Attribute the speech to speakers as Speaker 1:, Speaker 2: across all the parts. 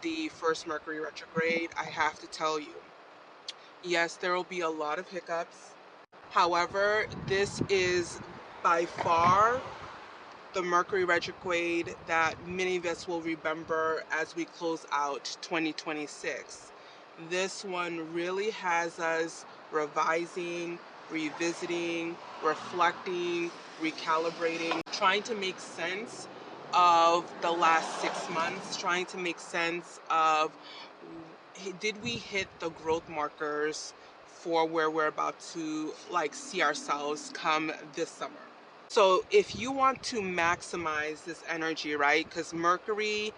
Speaker 1: the first Mercury retrograde, I have to tell you, yes, there will be a lot of hiccups. However, this is by far the Mercury retrograde that many of us will remember as we close out 2026. This one really has us revising, revisiting, reflecting, recalibrating, trying to make sense of the last 6 months, trying to make sense of, did we hit the growth markers for where we're about to see ourselves come this summer. So if you want to maximize this energy, right? Because Mercury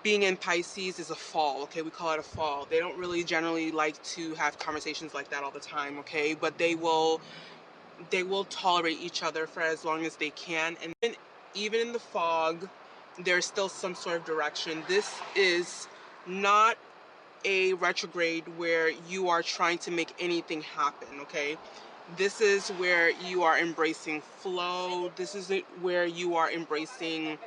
Speaker 1: being in Pisces is a fall, okay? We call it a fall. They don't really generally like to have conversations like that all the time, okay? But they will tolerate each other for as long as they can. And even in the fog, there's still some sort of direction. This is not a retrograde where you are trying to make anything happen, okay? This is where you are embracing flow. This is where you are embracing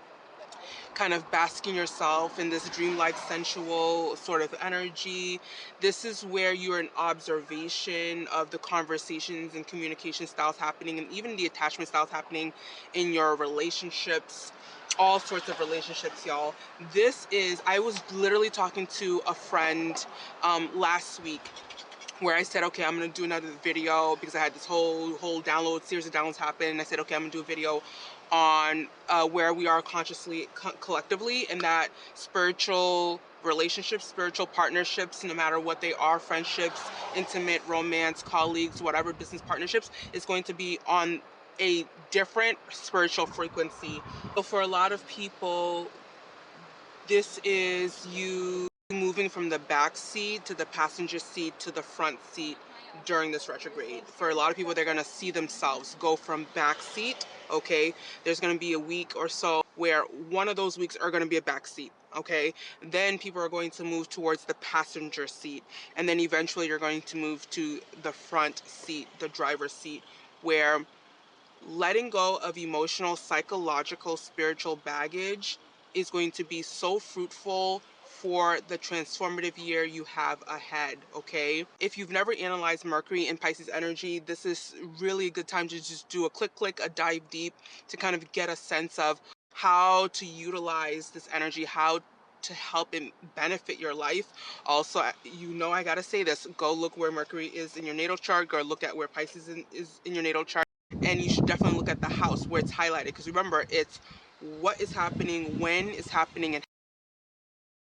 Speaker 1: kind of basking yourself in this dreamlike sensual sort of energy. This is where you're in observation of the conversations and communication styles happening, and even the attachment styles happening in your relationships, all sorts of relationships, y'all. I was literally talking to a friend last week, where I said, okay, I'm gonna do another video because I had this whole series of downloads happen, and I said, okay, I'm gonna do a video on where we are consciously, collectively, and that spiritual relationships, spiritual partnerships, no matter what they are, friendships, intimate, romance, colleagues, whatever, business partnerships, is going to be on a different spiritual frequency. So for a lot of people, this is you moving from the back seat to the passenger seat to the front seat during this retrograde. For a lot of people, they're going to see themselves go from back seat, okay? There's going to be a week or so where one of those weeks are going to be a back seat, okay? Then people are going to move towards the passenger seat, and then eventually you're going to move to the front seat, the driver's seat, where letting go of emotional, psychological, spiritual baggage is going to be so fruitful for the transformative year you have ahead, okay? If you've never analyzed Mercury and Pisces energy, this is really a good time to just do a click, a dive deep, to kind of get a sense of how to utilize this energy, how to help it benefit your life. Also, I gotta say this, go look where Mercury is in your natal chart, go look at where Pisces is in your natal chart, and you should definitely look at the house where it's highlighted, because remember, it's what is happening, when it's happening, and